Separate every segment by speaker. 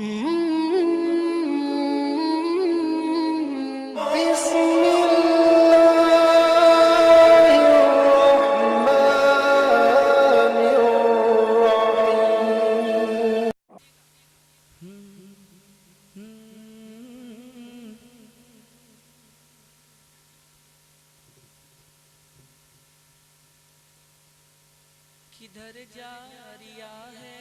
Speaker 1: किधर जा रिया है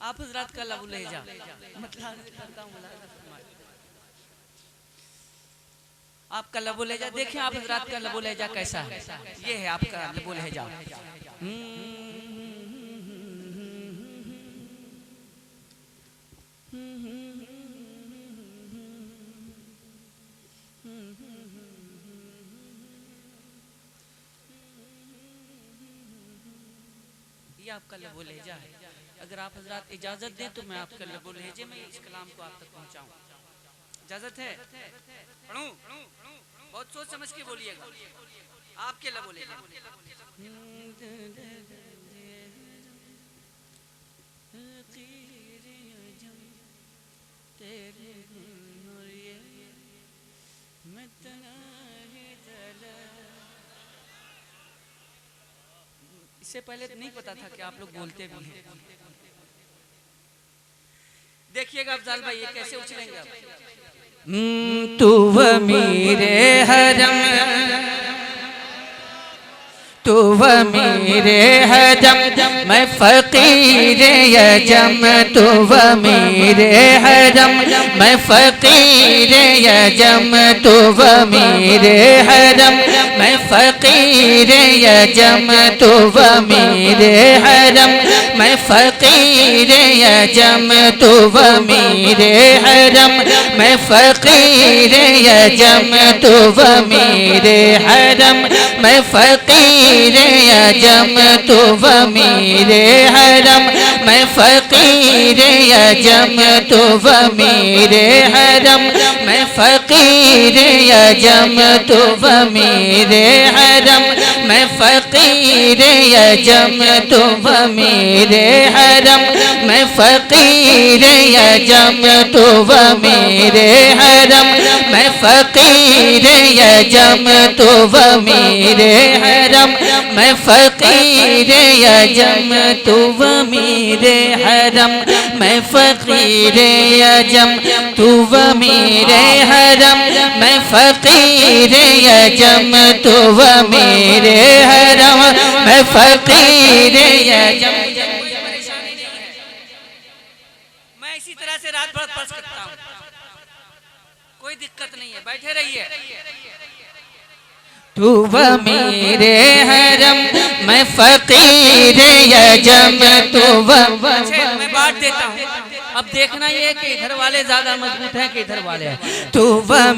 Speaker 1: आप हजरात का लबो लहजा आपका लबो लहजा देखें आप हजरात का लबो लहजा कैसा है। ये है आपका लबो लहजा। ये आपका लबो लहजा है। अगर आप हजरात इजाजत दें तो मैं आपका लबो लहजे में इस कलाम को आप तक पहुंचाऊं। इजाजत है? पढ़ूं? बहुत सोच समझ के बोलिएगा। आपके लबो लहजे इससे पहले नहीं पता था कि आप लोग बोलते भी हैं। देखिएगा अफजाल भाई ये कैसे उछलेंगे आप। तू मेरे हरम तू मेरे हरम मैं फकीर यजम तू मेरे हरम मैं फकीर यजम तू मेरे हरम मैं फकीर यजम तू मेरे हरम मैं फकीर यजम तू मेरे हरम मैं फकीर यजम तू मेरे हरम मैं फकीर यजम तू मेरे हरम मैं फकीर यजम तू मेरे हरम मैं फकीर यजम तू मेरे हरम मैं फकीर यजम तू मेरे हरम मैं फकीर यजम तू मेरे हरम मैं फकीर यजम तू मेरे हरम मैं फकीर यजम तू मेरे हरम मैं फकीर यजम तू मेरे हरम मैं फकीर यजम तू मेरे हरम मैं फकीर यजम। मैं इसी तरह से रात भर पढ़ सकता हूँ, कोई दिक्कत नहीं है, बैठे रहिए। तू मेरे हरम मैं फकीर यजम तू मैं बांट देता हूँ। अब देखना ये कि इधर वाले ज्यादा मजबूत हैं कि इधर वाले हैं। तू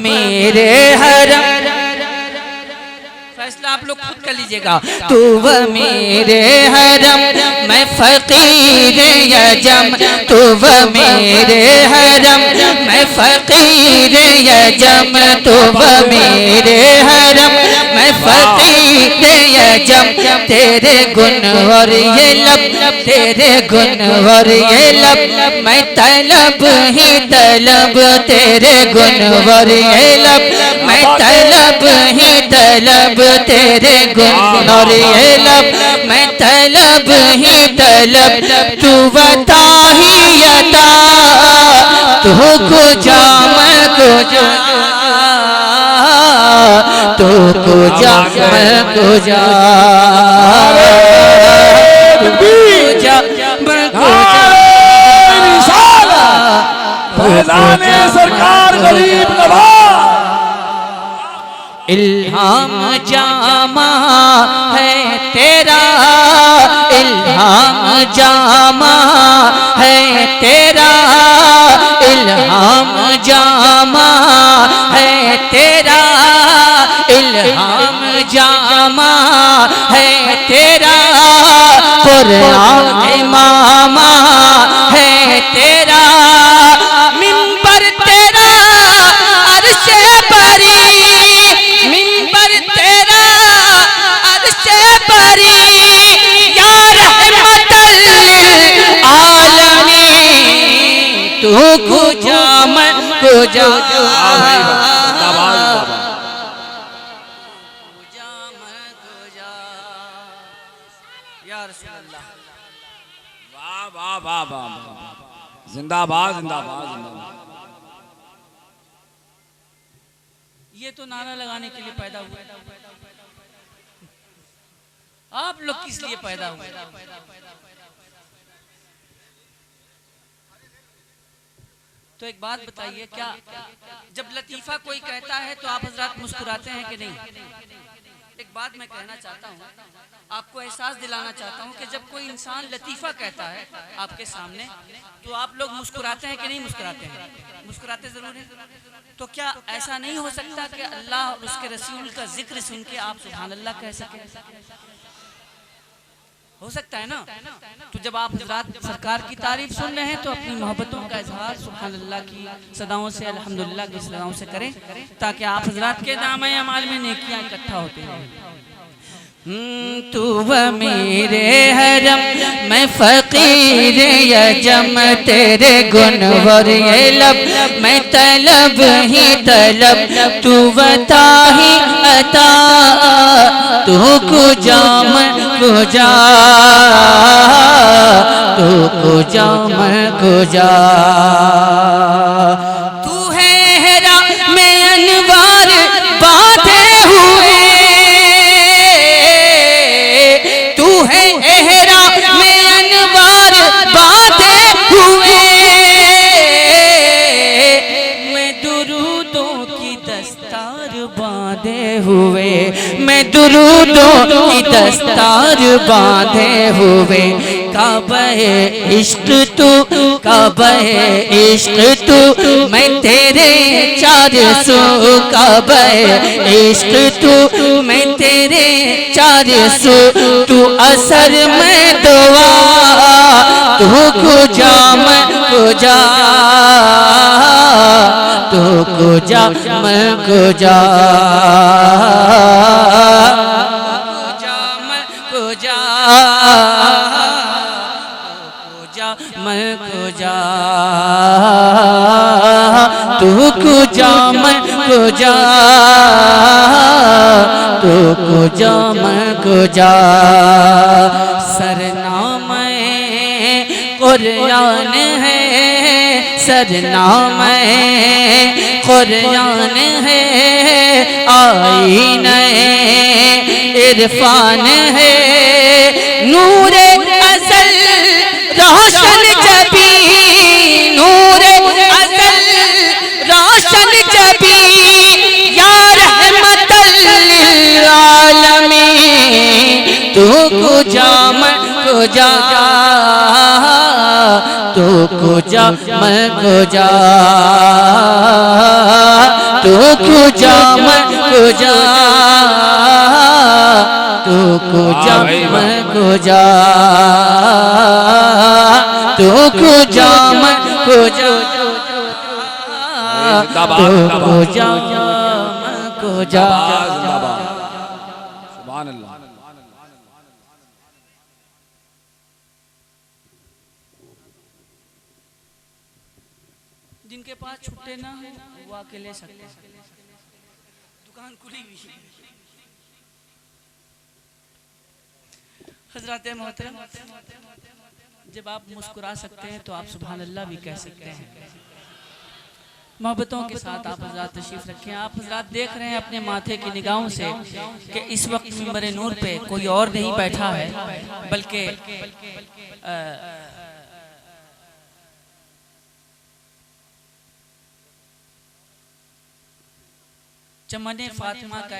Speaker 1: मेरे हरम फैसला आप लोग खुद कर लीजिएगा। तू मेरे हरम मैं फकीर यजम तू मेरे हरम मैं फकीर यजम तू मेरे हरम मैं फकीर यजम। तेरे गुण और ये लब तेरे गुण और ये लब मैं तलब ही तलब तेरे गुण और ये लब मैं तलब ही तलब तेरे गुण और ये लब मैं तलब ही तलब। तू बता ही अता तू को जा मैं को जा तू को जा मैं को जा तू को जा मैं को जा
Speaker 2: सरकार गरीब नवाज।
Speaker 1: इल्हाम जामा है तेरा इल्हाम जामा है तेरा इल्हाम जामा है तेरा इल्हाम जामा है तेरा कुरान इमामा है तेरा मिंबर तेरा अर्शे परी मिंबर तेरा अर्शे परी तू कुजा मैं कुजा
Speaker 2: वाह वाह वाह वाह, जिंदाबाद जिंदाबाद जिंदाबाद।
Speaker 1: ये तो नारा लगाने के लिए पैदा हुआ। आप लोग किस लिए पैदा हुए? तो एक बात बताइए, क्या जब लतीफा कोई कहता है तो आप हजरात मुस्कुराते हैं कि नहीं? एक बात मैं कहना चाहता हूँ, आपको एहसास दिलाना चाहता हूँ कि जब कोई इंसान लतीफा कहता है आपके सामने तो आप लोग मुस्कुराते हैं कि नहीं मुस्कुराते हैं? मुस्कुराते जरूर हैं। तो क्या ऐसा नहीं हो सकता कि अल्लाह और उसके रसूल का जिक्र सुन के आप सुभान अल्लाह कह सकें? हो सकता है ना? तो जब आप हजरात सरकार की तारीफ सुन रहे हैं तो अपनी मोहब्बतों का इजहार सुभान अल्लाह की सदाओं से, अल्हम्दुलिल्लाह की सदाओं से करें, ताकि आप हजरात के दामन अमाल में नेकियां इकट्ठा होते हैं। तू मेरे हरम मैं फकीर यजम, तेरे गुनवर ये लब मैं तलब ही तलब, तू बता ही अता, तू कुजा मैं कुजा, तू कुजा मैं कुजा। तू है हेरा में अनवार बांधे हुए, मैं दुरूदों की दस्तार बांधे हुए, काबा इश्क तू, काबा इश्क तू, मैं तेरे चार सू, काबा इश्क तू, मैं तेरे चार सू, तू असर में दुआ, तू कुजा मैं कुजा, तू कुजा मैं कुजा, कुजा मैं कुजा, तू कुजा मैं कुजा, तू कुजा मैं कुजा। सरनामे कुरान है, सरनामे कुरान है, आईने इरफान है, नूरे अज़ल रोशन जबी, नूरे अज़ल रोशन जबी, या रहमतल लिल आलमीन, तू कुजा मैं कुजा, तू कुजा मैं कुजा, तू कुजा मैं कुजा, तू कुजा मैं कुजा, तू कुजा मैं कुजा, तू कुजा मैं कुजा।
Speaker 2: सुभान अल्लाह।
Speaker 1: जिनके पास छुट्टे ना हो वो आके ले सकते हैं, दुकान खुली हुई है। हजरत मोहतरम, जब आप मुस्कुरा सकते हैं तो आप सुभान अल्लाह भी कह सकते हैं। मोहब्बतों के साथ आप हजरात तशरीफ रखें। आप हजरात देख रहे हैं अपने माथे की निगाहों से कि इस वक्त मिंबर नूर पे कोई और नहीं बैठा है, बल्कि चमने फातिमा का